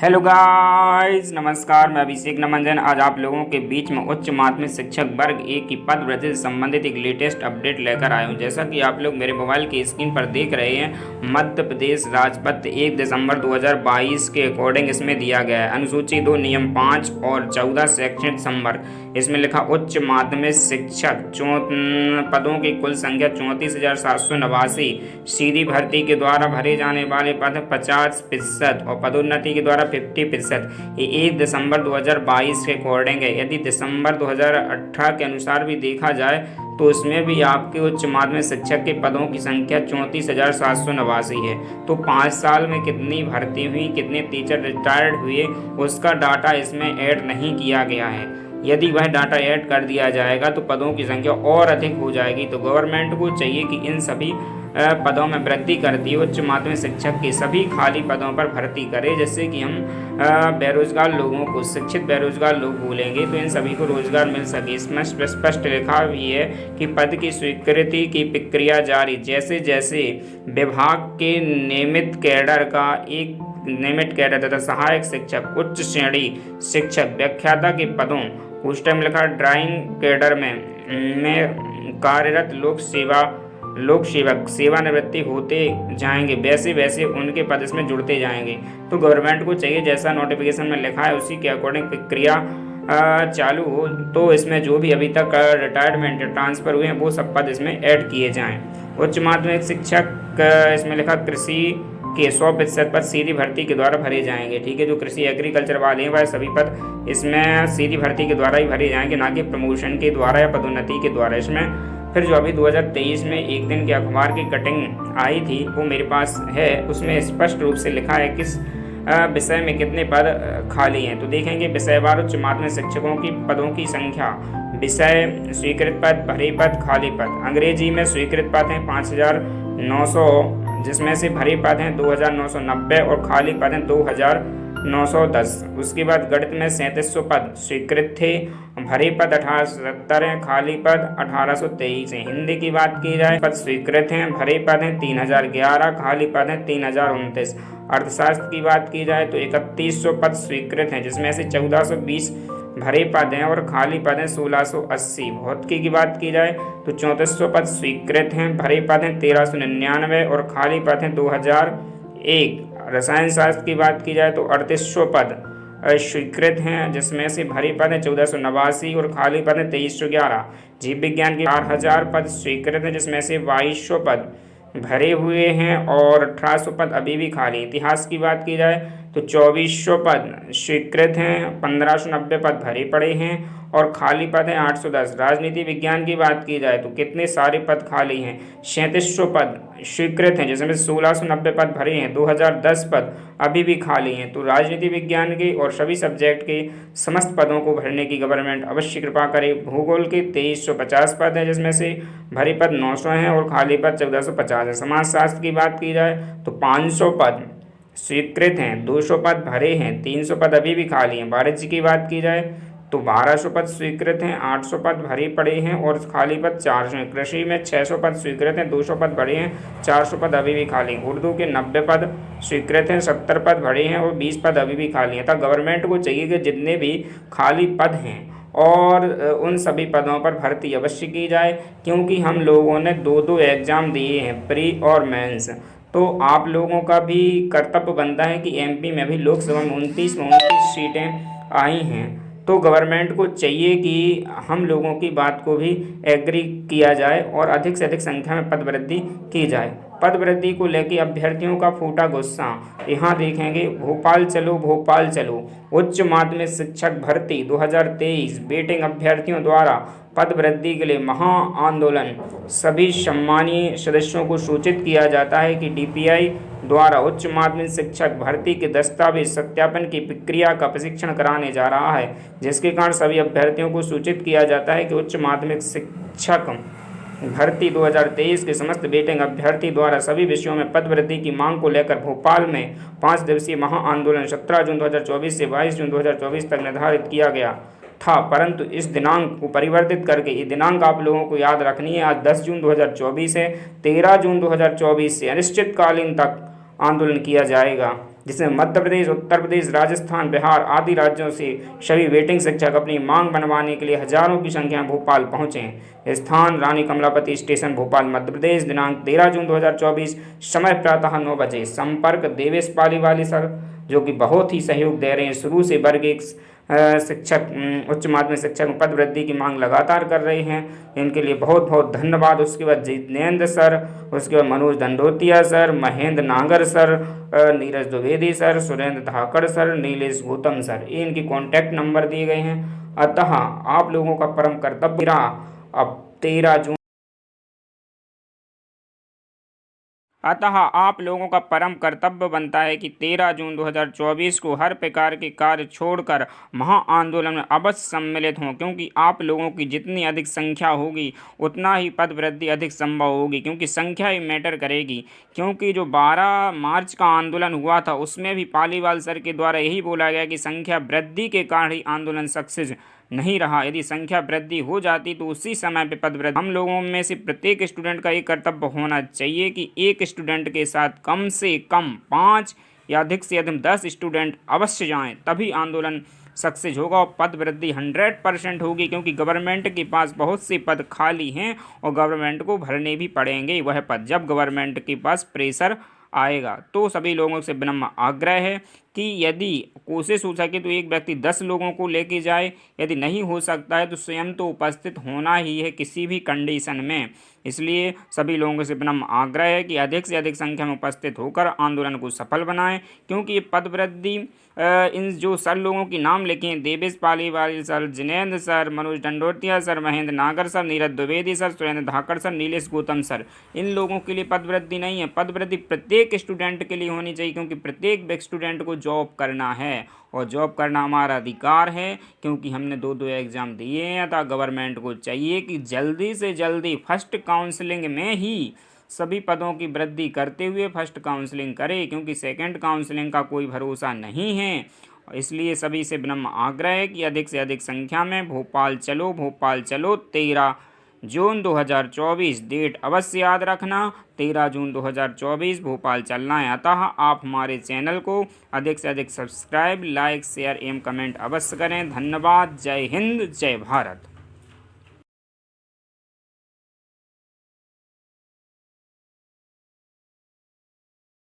Hello guys, नमस्कार। मैं अभिषेक नमंजन आज आप लोगों के बीच में उच्च माध्यमिक शिक्षक वर्ग एक की पद वृद्धि से संबंधित एक लेटेस्ट अपडेट लेकर आया हूं। जैसा कि आप लोग मेरे मोबाइल की स्क्रीन पर देख रहे हैं, मध्य प्रदेश राजपत्र 1 दिसंबर 2022 के अकॉर्डिंग इसमें दिया गया है। अनुसूची 2 नियम 5 और 14 शैक्षणिक संवर्ग। इसमें लिखा उच्च माध्यमिक शिक्षक पदों की कुल संख्या 34,789। सीधी भर्ती के द्वारा भरे जाने वाले पद 50% और पदोन्नति के द्वारा 50%। ये 1 दिसंबर 2022 के अकॉर्डिंग है। यदि दिसंबर 2018 के अनुसार भी देखा जाए तो इसमें भी आपके उच्च माध्यमिक शिक्षक के पदों की संख्या 34,789 है। तो 5 साल में कितनी भर्ती हुई, कितने टीचर रिटायर्ड हुए, उसका डाटा इसमें ऐड नहीं किया गया है। यदि वह डाटा ऐड कर दिया जाएगा तो पदों की संख्या और अधिक हो जाएगी। तो गवर्नमेंट को चाहिए कि इन सभी पदों में वृद्धि करती उच्च माध्यमिक शिक्षक के सभी खाली पदों पर भर्ती करे, जिससे कि हम बेरोजगार लोगों को, शिक्षित बेरोजगार लोग बोलेंगे तो इन सभी को रोजगार मिल सके। इसमें स्पष्ट लिखा भी है कि पद की स्वीकृति की प्रक्रिया जारी, जैसे जैसे विभाग के नियमित कैडर तथा सहायक शिक्षक, उच्च श्रेणी शिक्षक, व्याख्याता के पदों, पोस्टर में लिखा ड्राइंग कैडर में कार्यरत लोक सेवक सेवानिवृत्ति होते जाएंगे, वैसे वैसे उनके पद इसमें जुड़ते जाएंगे। तो गवर्नमेंट को चाहिए जैसा नोटिफिकेशन में लिखा है उसी के अकॉर्डिंग प्रक्रिया चालू हो। तो इसमें जो भी अभी तक रिटायरमेंट ट्रांसफर हुए हैं वो सब पद इसमें ऐड किए जाएं। उच्च माध्यमिक शिक्षक इसमें लिखा कृषि के 100% पद सीधी भर्ती के द्वारा भरे जाएंगे। ठीक है, जो कृषि एग्रीकल्चर वाले हैं वह सभी पद इसमें सीधी भर्ती के द्वारा ही भरे जाएंगे, ना कि प्रमोशन के द्वारा या पदोन्नति के द्वारा। इसमें फिर जो अभी 2023 में एक दिन के अखबार की कटिंग आई थी वो मेरे पास है, उसमें स्पष्ट रूप से लिखा है किस विषय में कितने पद खाली हैं। तो देखेंगे विषयवार उच्च माध्यमिक शिक्षकों की पदों की संख्या। विषय स्वीकृत पद, भरे पद, खाली पद। अंग्रेजी में स्वीकृत पद हैं 5,900, जिसमें से भरे पद हैं 2,990 और खाली पद हैं 2,910। उसके बाद गणित में 3700 पद स्वीकृत थे, भरे पद 1870 हैं, खाली पद 1823 हैं। हिंदी की बात की जाए, पद स्वीकृत हैं, भरे पद हैं 3011, खाली पद हैं 3029। अर्थशास्त्र की बात की जाए तो 3100 पद स्वीकृत हैं, जिसमें से 1420 भरे पद हैं और खाली पद हैं 1680। भौतिकी की बात की जाए तो 3400 पद स्वीकृत हैं, भरे पद हैं 1399 और खाली पद हैं 2001। रसायन शास्त्र की बात की जाए तो 3800 पद स्वीकृत हैं, जिसमें से भरे पद हैं 1489 और खाली पद हैं 2311। जीव विज्ञान के 4000 पद स्वीकृत हैं, जिसमें से 2200 पद भरे हुए हैं और 1800 पद अभी भी खाली। इतिहास की बात की जाए तो 2400 पद स्वीकृत हैं, 1590 पद भरे पड़े हैं और खाली पद हैं 810। राजनीति विज्ञान की बात की जाए तो कितने सारे पद खाली हैं, 3700 पद स्वीकृत हैं, जिसमें 1690 पद भरे हैं, 2010 पद अभी भी खाली हैं। तो राजनीति विज्ञान के और सभी सब्जेक्ट के समस्त पदों को भरने की गवर्नमेंट अवश्य कृपा करे। भूगोल के 2350 पद हैं, जिसमें से भरे पद 900 हैं और खाली पद 1450 है। समाजशास्त्र की बात की जाए तो 500 पद स्वीकृत हैं, 200 पद भरे हैं, 300 पद अभी भी खाली हैं। वाणिज्य की बात की जाए तो 1200 पद स्वीकृत हैं, 800 पद भरे पड़े हैं और खाली पद 400 हैं। कृषि में 600 पद स्वीकृत हैं, 200 पद भरे हैं, 400 पद अभी भी खाली हैं। उर्दू के 90 पद स्वीकृत हैं, 70 पद भरे हैं और 20 पद अभी भी खाली हैं। तब गवर्नमेंट को चाहिए कि जितने भी खाली पद हैं और उन सभी पदों पर भर्ती अवश्य की जाए, क्योंकि हम लोगों ने 2 एग्ज़ाम दिए हैं, प्री और मेंस। तो आप लोगों का भी कर्तव्य बनता है कि एमपी में भी लोकसभा में 29 सीटें आई हैं। तो गवर्नमेंट को चाहिए कि हम लोगों की बात को भी एग्री किया जाए और अधिक से अधिक संख्या में पद वृद्धि की जाए। पद वृद्धि को लेकर अभ्यर्थियों का फूटा गुस्सा। यहाँ देखेंगे भोपाल चलो भोपाल चलो, उच्च माध्यमिक शिक्षक भर्ती 2023 वेटिंग अभ्यर्थियों द्वारा पद वृद्धि के लिए महा आंदोलन। सभी सम्मानीय सदस्यों को सूचित किया जाता है कि डीपीआई द्वारा उच्च माध्यमिक शिक्षक भर्ती के दस्तावेज सत्यापन की प्रक्रिया का प्रशिक्षण कराने जा रहा है, जिसके कारण सभी अभ्यर्थियों को सूचित किया जाता है कि उच्च माध्यमिक शिक्षक भर्ती 2023 के समस्त वेटिंग अभ्यर्थी द्वारा सभी विषयों में पद वृद्धि की मांग को लेकर भोपाल में 5 दिवसीय महा आंदोलन 17 जून 2024 से 22 जून 2024 तक निर्धारित किया गया था, परंतु इस दिनांक को परिवर्तित करके ये दिनांक आप लोगों को याद रखनी है। आज 10 जून 2024 है, 13 जून 2024 से अनिश्चितकालीन तक आंदोलन किया जाएगा। जिसमें मध्य प्रदेश, उत्तर प्रदेश, राजस्थान, बिहार आदि राज्यों से सभी वेटिंग शिक्षक अपनी मांग बनवाने के लिए हजारों की संख्या में भोपाल पहुंचे। स्थान रानी कमलापति स्टेशन, भोपाल, मध्य प्रदेश। दिनांक 13 जून 2024। समय प्रातः 9 बजे। संपर्क देवेश पालीवाली सर, जो कि बहुत ही सहयोग दे रहे हैं। शुरू से वर्ग एक शिक्षक, उच्च माध्यमिक शिक्षक पद वृद्धि की मांग लगातार कर रहे हैं, इनके लिए बहुत बहुत धन्यवाद। उसके बाद जितेंद्र सर, उसके बाद मनोज दंडोतिया सर, महेंद्र नागर सर, नीरज द्विवेदी सर, सुरेंद्र धाकड़ सर, नीलेश गौतम सर, ये इनके कॉन्टैक्ट नंबर दिए गए हैं। अतः आप लोगों का परम कर्तव्य अब 13 जून अतः आप लोगों का परम कर्तव्य बनता है कि 13 जून 2024 को हर प्रकार के कार्य छोड़कर महाआंदोलन में अवश्य सम्मिलित हों, क्योंकि आप लोगों की जितनी अधिक संख्या होगी उतना ही पद वृद्धि अधिक संभव होगी, क्योंकि संख्या ही मैटर करेगी। क्योंकि जो 12 मार्च का आंदोलन हुआ था उसमें भी पालीवाल सर के द्वारा यही बोला गया कि संख्या वृद्धि के कारण ही आंदोलन सक्सेस नहीं रहा। यदि संख्या वृद्धि हो जाती तो उसी समय पे पद वृद्धि। हम लोगों में से प्रत्येक स्टूडेंट का एक कर्तव्य होना चाहिए कि एक स्टूडेंट के साथ कम से कम 5 या अधिक से अधिक 10 स्टूडेंट अवश्य जाएं, तभी आंदोलन सक्सेस होगा और पद वृद्धि 100% होगी, क्योंकि गवर्नमेंट के पास बहुत से पद खाली हैं और गवर्नमेंट को भरने भी पड़ेंगे वह पद, जब गवर्नमेंट के पास प्रेशर आएगा। तो सभी लोगों से विनम्र आग्रह है कि यदि कोशिश हो सके तो एक व्यक्ति 10 लोगों को लेके जाए, यदि नहीं हो सकता है तो स्वयं तो उपस्थित होना ही है किसी भी कंडीशन में। इसलिए सभी लोगों से विनम्र आग्रह है कि अधिक से अधिक संख्या में उपस्थित होकर आंदोलन को सफल बनाएं, क्योंकि ये पद वृद्धि इन जो सर लोगों के नाम लिखे हैं, Devesh Paliwal sir, Jinendra sir, Manoj Dandotiya sir, Mahendra नागर सर, नीरज द्विवेदी सर, सुरेंद्र धाकड़ सर, नीलेश गौतम सर, इन लोगों के लिए पद वृद्धि नहीं है। पद वृद्धि प्रत्येक स्टूडेंट के लिए होनी चाहिए, क्योंकि प्रत्येक स्टूडेंट को जॉब करना है और जॉब करना हमारा अधिकार है, क्योंकि हमने 2 एग्ज़ाम दिए हैं। अतः गवर्नमेंट को चाहिए कि जल्दी से जल्दी फर्स्ट काउंसलिंग में ही सभी पदों की वृद्धि करते हुए फर्स्ट काउंसलिंग करे, क्योंकि सेकंड काउंसलिंग का कोई भरोसा नहीं है। इसलिए सभी से विनम्र आग्रह है कि अधिक से अधिक संख्या में भोपाल चलो, भोपाल चलो। 13 जून 2024 डेट अवश्य याद रखना, 13 जून 2024 भोपाल चलना है। अतः आप हमारे चैनल को अधिक से अधिक सब्सक्राइब, लाइक, शेयर एवं कमेंट अवश्य करें। धन्यवाद। जय हिंद, जय भारत।